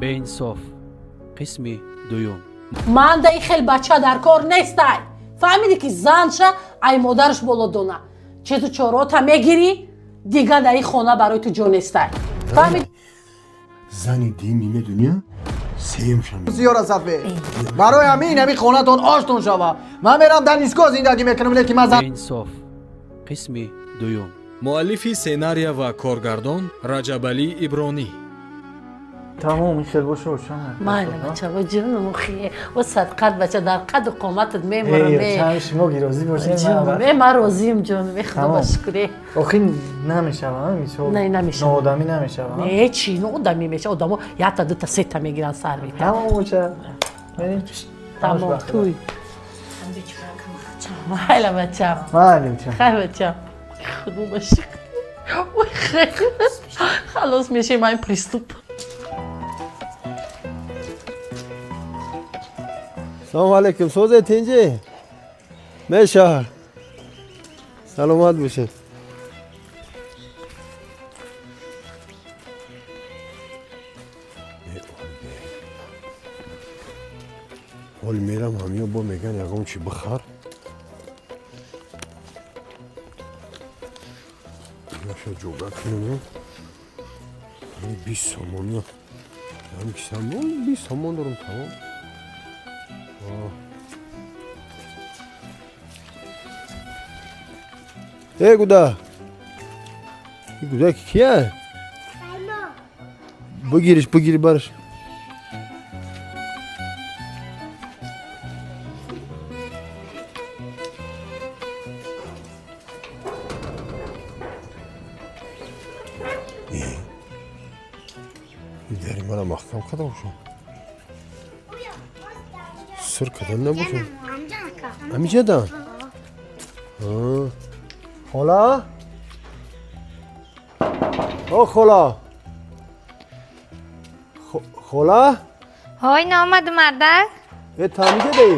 беинсоф қисми дуюм. ман даи хел бача дар кор нестай. фаҳмидӣ ки занша ай модараш болодона чезу чорота мегирӣ дига даи хона барои ту ҷо нестай. фаҳмидӣ зани дӣ мемедуня сеюмшам زیارت صفه برای همین همین خونتون آشتون شوه من میرم در ایستگاه زندگی میکنم لیکن من беинсоф қисми дуюм. муаллифи сценария ва коргардон раҷабалӣ ибронӣ. تمام خیلی باشه روشن майла бача ва ҷунум хие ва садқат бача дар қаду қоматат меморам چند شما گیرازی باشه ҷунум ман розиям ҷунум худо ба шукре. آخه نمیشوم میشه نه، نمیشه. آدمی نمیشوم не чӣ ну одами меша одамо якта дута сета мегиранд сар мекунанд. تمام باشه بریم тамом туй майла бачам معلم چه хай бачам худо ба шукр ой хай халос мешем айн приступ. салом алейкум созе тинҷи мешаҳар саломат бошед ҳоли мерам ҳамиё бо меган ягон чи бихар яша ҷога кунам 20 сомон ям кисамон 20 сомон дорам тамом. эй гуда гудаки кия бигири бараш дари мана маҳкам када бошам сир кадан набошам амиҷадан хола о хола хола های نامد مردک е тамиҷадаи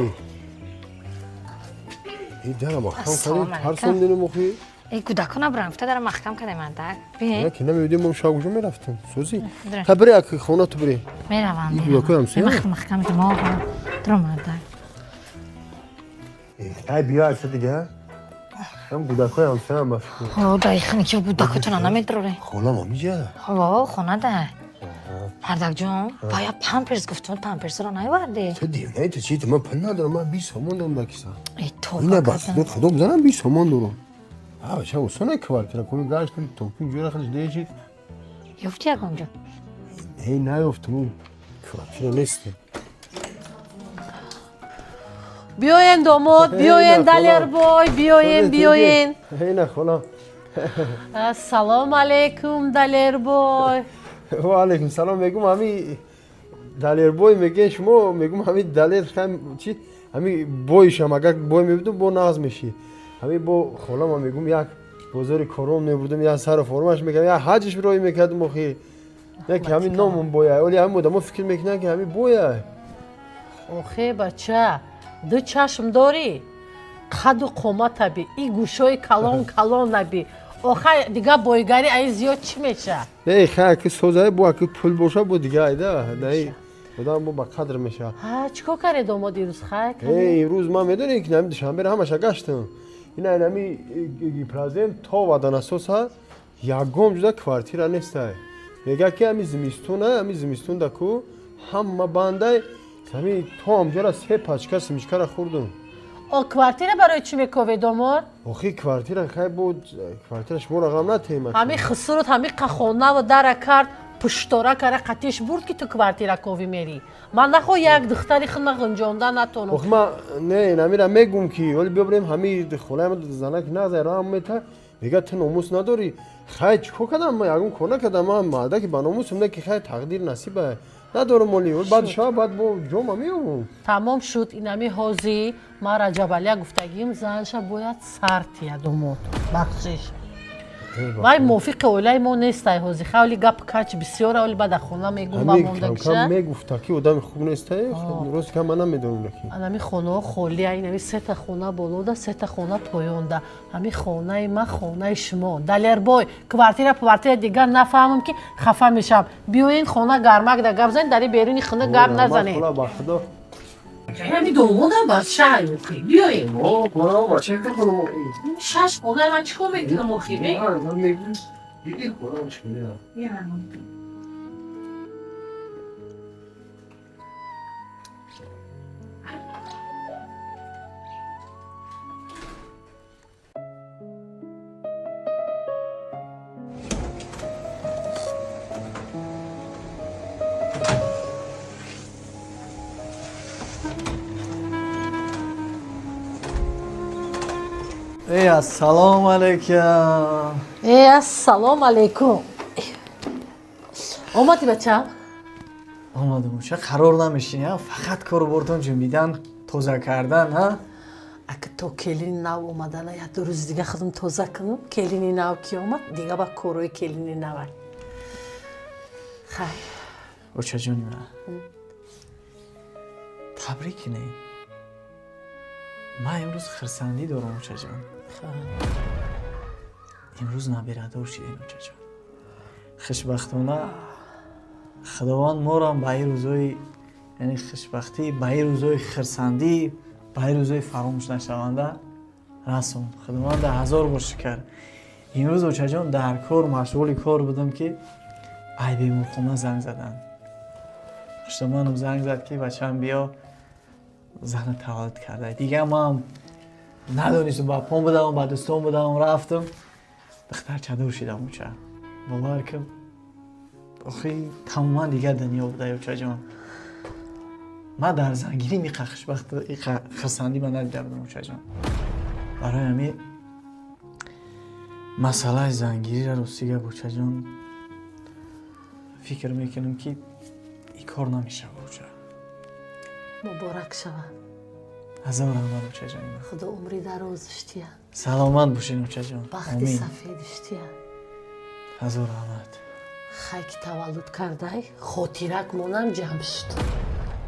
дара маҳкам кади тарсондини мухи ای کودکان ها برافته داره محکم کرده مردک بیا ки намедидем мо шав куҷо мерафтем сӯзи та бире як хона ту бире میروم کودکای ҳамсоя محکم دماغ درو مردک ай биё акса дига ҳам кӯдакҳои ҳамсояам ба фикр ها دایخنی که بودکتون نمیدروره холам амиҷа ها خونه ده مردک جون باید پامپرس گفتون پامپرس رو نیوردی چه دیونه تو چی تو من پول ندارم من 20 سومون دارم دکیسا ای تو اینه بس خدا بزنم 20 سومون دارم ها چه وسونه کوارتیرا کومی گاشتم توپین جوره خودش دیجی یفتی اگه اونجا ای نیفتم کوارتیرا نیست биёен домод биёен далербой биёен ای نه خلا ассалому алейкум далербой. و علیکم سلام میگم همی دلیر بوی میگن شما میگم همی دلیر خم چی همی بویشم اگر بوی میبودم بو ناز میشی همی بو خالم میگم یک بازار کارون میبردم یا سر فرماش میگم یا حجش برای میکردم اخی یک همین نامم بویا ولی هم بودم فکر میکنم که همی بویا охе бача ду чашм дорӣ қаду қоматаби и гӯшои калон калонаби охай дига бойгарӣ ай зиёд чӣ меша ای خیر که سوزای بو که پول باشه بو دیگه ایده نه خودم بو با قدر میشه чӣ кор каред домод ирӯз хай ای روز ما میدونی که نمی دوشنبه همش گشتم اینا نمی پرزنت تا ودان اساس ها یگم جدا کوارتیرا نیست میگه که همی زمستون دکو همه بنده همی تو هم جرا سه پاچکا سمیشکا خوردم о квартира барои чӣ мекове домод آخی کوارتیرا خیلی بود کوارتیرا شما رقم نتیمه ҳами хусурут ҳами қахонаву дара кард пуштора кара қатиш бурд ки ту квартира ковӣ мерӣ ман нахоҳ як духтари хина ғинҷонда натонам آخ ما نه نمیرم میگم که ولی ببریم همی خونه زنک نزای راه میته میگه تو ناموس نداری خیلی چیکار کردم من یگم کنه کردم من مرده که با ناموسم نه که خیلی تقدیر نصیبه ندارم ولی بعد شب بعد با جمعه میام тамом шуд инами ҳозӣ ман раҷабалия гуфтагим занша бояд сартия домод бахшиш вай мувофиқи оилаи мо нестай ҳозир хавли гап кач бисёра оли бада хона мегум ба монда کم киша میگفت که آدم خوب نیست روز که من نمیدونم که анами хонаҳо холӣ инами сета хона болода сета хона поёнда ҳами хонаи ма хонаи шумо далербой квартира дигар нафаҳмам ки хафа мешам биёин хона гармак да гап занед дари беруни хона гап назанед خدا با خدا ҳами домодам ба шаҳрухӣ биёин با چه کنم шаш хонаи ман чӣ кор метавонам охир دیدی خدا مشکلی ای السلام علیکم ассалому алайкум омадӣ бача آمدم چه قرار نمیشین یا فقط کاربردان جنبیدن توزه کردن ها ака то келини нав омадана як ду рӯзи дига худам тоза кунам келини нав ки омад дига ба корои келини навай хай اوچه جونی من تبریک نه من امروز خرسندی دارم اوچه جان امروز نبیرده شدین اوچه جان خوشبختانه خداوند ما را به این روزای یعنی خوشبختی به این روزای خرسندی به این روزای فراموش نشونده رسون خداوند 1000 بار شکر امروز اوچه جان در کار مشغول کار بودم که ای بیمار خونه زنگ زدن پشتمانم زنگ زد که بچه‌م بیا زن تولد کرده دیگه ما ندانستم با پام بدم با دوستان بدم رفتم دختر چادر شدم اوچه باور کن آخی تماما دیگه دنیا بوده اوچه جان من در زنگیری می خرسندی من ندیده بودم اوچه جان برای همین مسئله زنگیری را رسیده اوچه جان فکر میکنم که این کار نمیشه اوچه муборак шавад 1000 رحمت اوچه جان худо умри дарозиштия سلامت باشین اوچه جان бахти آمین сафедиштия 1000 رحمت хай ки таваллуд кардай хотирак монам ҷамъ шуд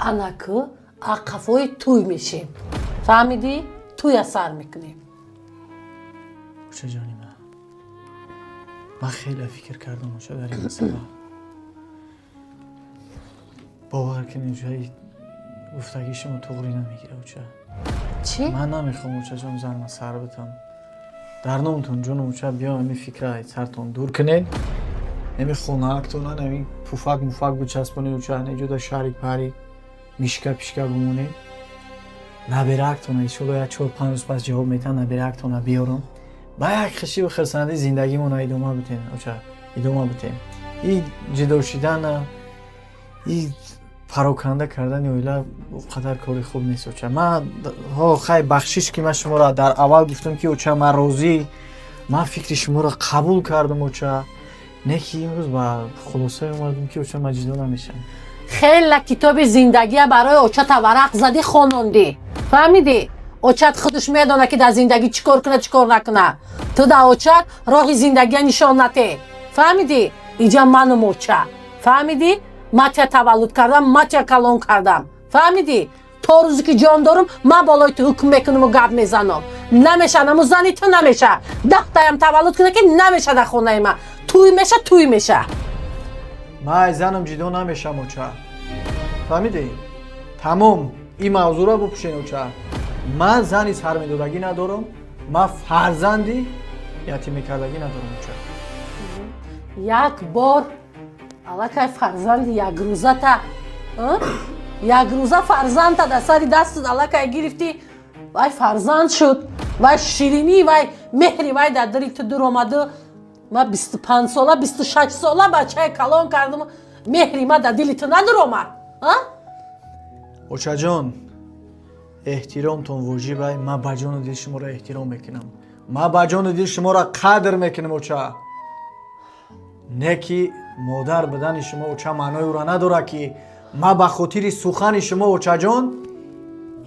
анаку ақафои туй мешем фаҳмидӣ туя сар мекунем اوچه جانی من خیلی فکر کردم اوچه در این مسئله باور کنید جایی گفتگی شما طوری نمیگیره اوچه چی؟ من نمیخوام اوچه جان زن سر بتم در نامتون جون اوچه بیا امی فکره سرتون دور کنید امی خونه اکتونه نمی پوفک موفک بچسبونید اوچه نجوده شریک پری میشکه پیشکه بمونید نبیره اکتونه ایشولا یک 4-5 روز پس جواب میتن نبیره اکتونه بیارم با یک خشی و خرسندی زندگیمون ادامه بتین اوچه ادامه بتین این جدا شدن این پراکنده کردن اویلا قدر کاری خوب نیست اوچه من خیلی بخشش که من شما را در اول گفتم که اوچه من راضی من فکر شما را قبول کردم اوچه نه که امروز با خلاصه اومدم که اوچه من جدا نمیشم хела китоби зиндагия барои очата варақ задӣ хонондӣ фаҳмидӣ очат худаш медона ки дар зиндагӣ чӣ кор куна чӣ кор накуна ту дар очат роҳи зиндагия нишон натӣ фаҳмидӣ иҷа ману моча фаҳмидӣ ман тия таваллуд кардам ман тия калон кардам фаҳмидӣ то рӯзе ки ҷон дорум ман болои ту ҳукм мекунаму гап мезанам намеша наму зани ту намеша дахтаям таваллуд куна ки намеша дар хонаи ман туй меша туй меша من زنم جدا نمیشم اوچه فهمیدی؟ تمام این موضوع را بپوشین اوچه من زنی سرمیدادگی ندارم من فرزندی یتیمی کردگی ندارم اوچه як бор аллакай фарзанди якрӯзата якрӯза фарзанда дар сари дастут аллакай гирифтӣ вай фарзанд шуд вай ширинӣ вай меҳри вай дар дили ту дуромаду ман 25 сола 26 сола бачаи калон кардам меҳри ман дар дили ту надуромад اوچه جان احترامتون واجبه من با جان دل شما را احترام میکنم من با جان دل شما را قدر میکنم اوچه نه که مادر بدن شما اوچه معنای او را نداره که من به خاطر سخن شما اوچه جان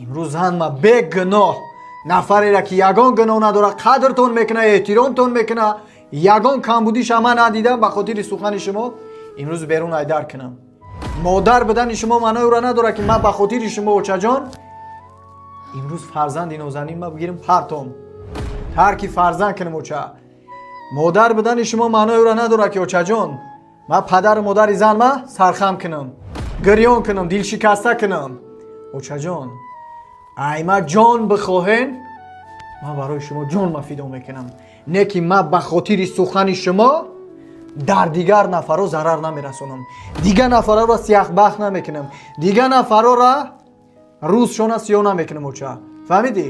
امروز زن ما به گناه نفری را که یگان گناه نداره قدرتون میکنه احترامتون میکنه ягон камбуди шама надидам ба хотири сухани шумо имрӯз берун айдар кунам. модар будани шумо маъноиро надорад ки ман ба хотири шумо очаҷон имрӯз фарзанди нозанин ма бигирим партом тарки фарзанд кунам. оча модар будани шумо маъноиро надорад ки очаҷон ман падару модари зан ма сархам кунам, гирён кунам, дилшикаста кунам. очаҷон айма ҷон бихоҳен ман барои шумо ҷонма фидо мекунам. не ки ман ба хотири сухани шумо дар дигар нафаро зарар намерасонам, дигар нафароро сиёҳбахт намекунам, дигар нафароро рӯзшона сиёҳ намекунам. оча фаҳмидӣ?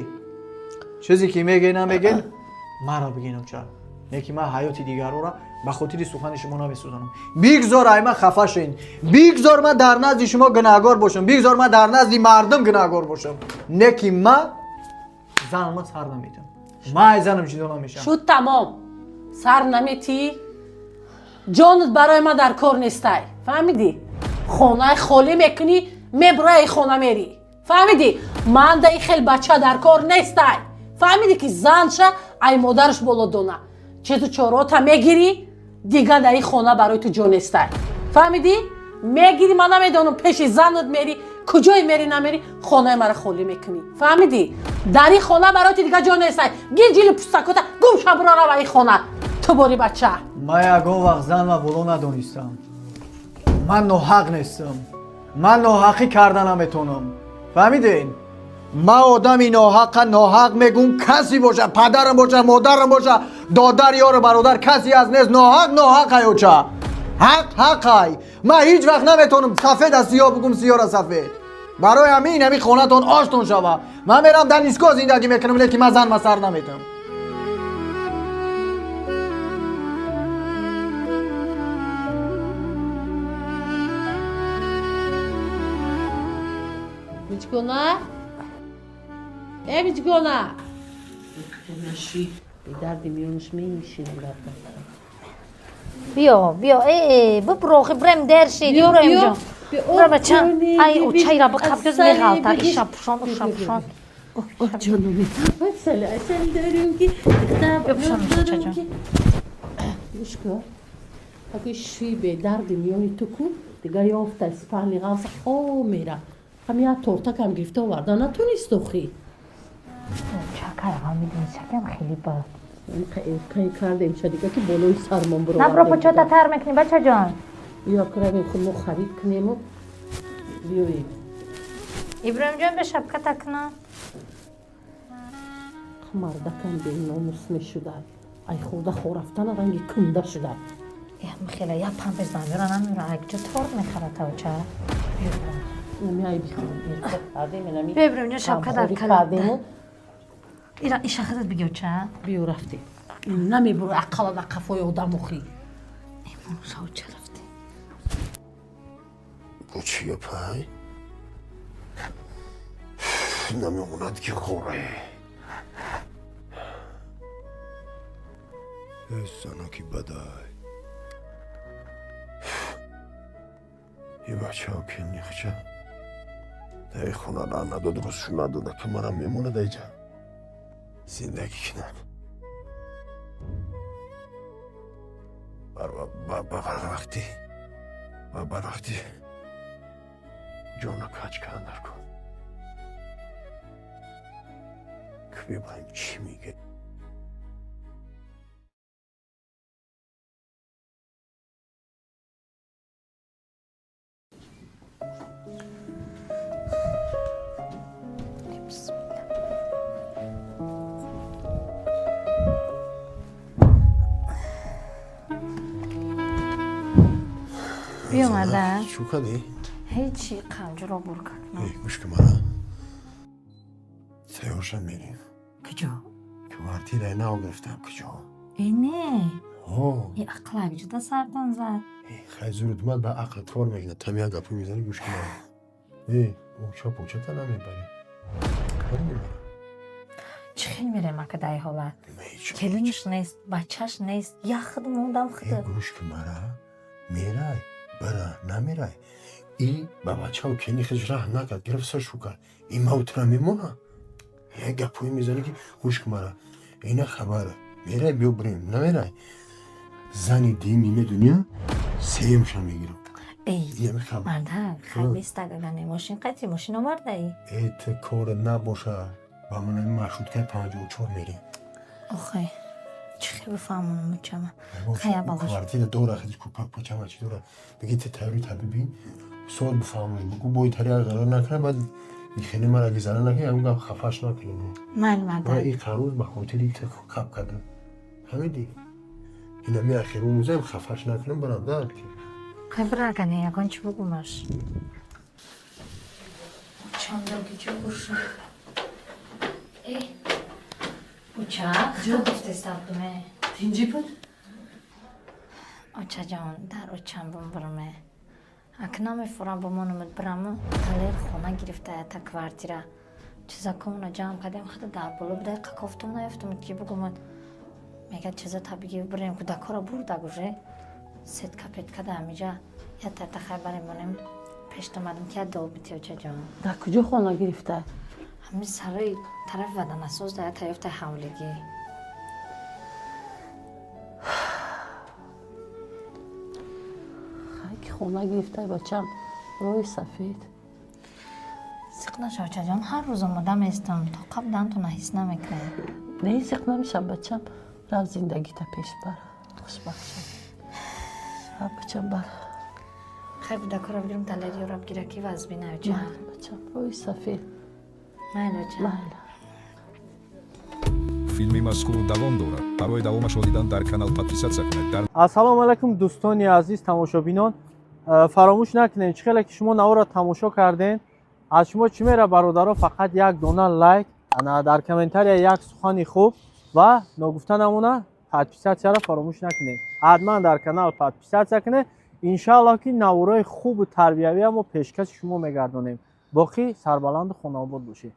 чизе ки мегӯй намегӯй маро бигин. оча не ки ман ҳаёти дигарора ба хотири сухани шумо намесӯзонам. бигзор айма хафа шин, бигзор ман дар назди шумо гунаҳгор бошам, бигзор ман дар назди мардум гунаҳгор бошам. не ки ман занма сар наметам, ман ай занам ҷидо намешам. шуд тамом. сар наметӣ, ҷонат барои ман дар кор нестай. фаҳмидӣ? хонаи холӣ мекунӣ, мебурай хона мерӣ. фаҳмидӣ? ман даи хел бача дар кор нестай. фаҳмидӣ ки занша ай модараш болодона. чезу чорота мегирӣ, дигар даи хона барои ту ҷо нестай. фаҳмидӣ? мегирӣ, ман намедонам пеши занат мерӣ, куҷое мери намери, хонаи маро холӣ мекунӣ. фаҳмидӣ? дар ин хона барои ту дигар ҷо нестай. гир ҷили пустакота гумша буро рава ин хона. ту бори бача. ман ягон вақт занма боло надонистам. ман ноҳақ нестам, ман ноҳақӣ карда наметонам. фаҳмиден? ман одами ноҳақа ноҳақ мегӯм каси боша, падарам боша, модарам боша, додар ёру бародар каси аз нест. ноҳақ ноҳақай. оча ҳақ ҳақай. ман ҳеҷ вақт наметонам сафеда сиёҳ бигӯм, сиёҳра сафед. барои ҳамин ҳамин хонатон оштон шава. ман мерам дар нискоҳ зиндагӣ мекунам, лекин ман занма сар наметам. Бичгона? Бичгона? дарди миёнаш мешинам. بیا بیا ببرو برم درشی بیا، برم بیا. جان بیا، برم بچه کنی، ای او ببین، چای را بکب گز اصلا میغالتا بگیر. ایشا پوشان ایشا پوشان جانم اصلا داریم که بپوشان بچه جان گوش کن. اگه شوی به درد میانی تو کو دیگر یافته اسپانی غمسه میره. همین تورتا کم گرفته آورده نتونست خی. چکر هم میدونی چکم خیلی با این کردیم چه دیگه که بالای سرمان برو. نه برو پچه تا تر میکنی بچه جان یا کریم خود ما خرید کنیم و بیاییم. ابراهیم جان به شبکه تکنا مردکم به ناموس میشده. ای خورده خورفتن رنگی کنده شده. خیلی یا پامپرز نمیرن نمیرن اگه چه تورد میخوره تا چه نمیای بخورم. کردیم نمی. ابراهیم جان شبکه در کردیم این شخصت بگیو چه بیو رفتی. نمی برو عقل و قفای آدم خری. ایمان شاو چه رفتی بو چیه پای؟ نمیموند که خوره سانا کی بدای یه بچه ها که نیخچه دای خونه را نداد روزشون نداده که منم میمونه دیجا زندگی کنم بر وقتی جانا کچ کندر کن که ببینیم چی میگه بیومده چو کدی؟ هیچی قنجه را برکت نه گوش که منه سیارشم میریم کجا؟ که وقتی رینه گرفتم کجا اینه ها این اقل اگه جدا سرطان زد خیلی زورت اومد به عقلت کار میگنه تمیه گپی میزنی گوش که منه او چا پوچتا نمیبری کاری میبری چه خیلی میره مکه دای حالت کلینش نیست بچهش نیست یا خود موندم خود گوش که منه میرای برا نمیرای ای با بچه ها کنی خیلی راه نکرد گرفت سرشو کرد این موت را میمونه یه گپوی میزنی که گوش که منه اینه خبره میرای بیو بریم نمیرای زنی دی نیمه دنیا سیمشم میگیرم ای یه میخوام مردک خیلی استگاگانه ماشین قطعی ماشین آورده ای ایت کار نباشه و من این مشروط که 54 میریم آخه چی خیلی بفهمونم مچمه خیلی باقاش کوارتیر دوره خیلی کوپک پچم چی دوره بگی تی تایوری طبیبی سوال بفهمونی بگو بای تریار قرار نکنه بعد میخینی من اگه زنه نکنه همون گفت خفاش نکنیم من من مردک این قروز به خاطر این کپ کردم همین دی این همی اخیر اون موزه خفاش نکنم برام دار که خیلی براکنه یکان چی بگومش چندر گیچه برشه ای uçak gofte sabdume Tinci بود؟ Ochajon dar uçan bombarme akname fora bomonumut bramo taler xona girifte ta kvartira چیزا کمونه جمع کردیم خیلی در بلو بده قافتم نیفتم که بگم میگه چیزا طبیعی بریم که دکارا برده گوشه ست کپیت کده همیجا یا تا خبری منم پیش اومدم که دو بیتی Ochajon در کجا خونه گرفته؟ همین سرای طرف بدن اساس در طرف حولگی خیلی خونه گرفته بچم روی سفید سیق نشو Ochajon هر روز آماده میستم تا قبل دن تو نحیس نمیکنه نه سیق نمیشم بچم رو زندگی تا پیش بر خوشبخت شد بچم بر خیلی دکارا بگیرم تلری رو بگیره که وزبی نه Ochajon بچم روی سفید من Ochajon филми мазкур давом дорад. Барои давомашро дидан дар канал подписатсия кунед. Дар ассалому алайкум дӯстони азиз тамошобинон фаромӯш накунед чӣ хеле ки шумо навро тамошо карден аз шумо чӣ мера бародаро фақат як дона лайк дар комментария як сухани хуб ва ногуфта намуна подписатсияро фаромӯш накунед ҳатман дар канал подписатсия кунед иншааллоҳ ки наворои хубу тарбиявиамо пешкаши шумо мегардонем боқӣ сарбаланду хонобод бошед.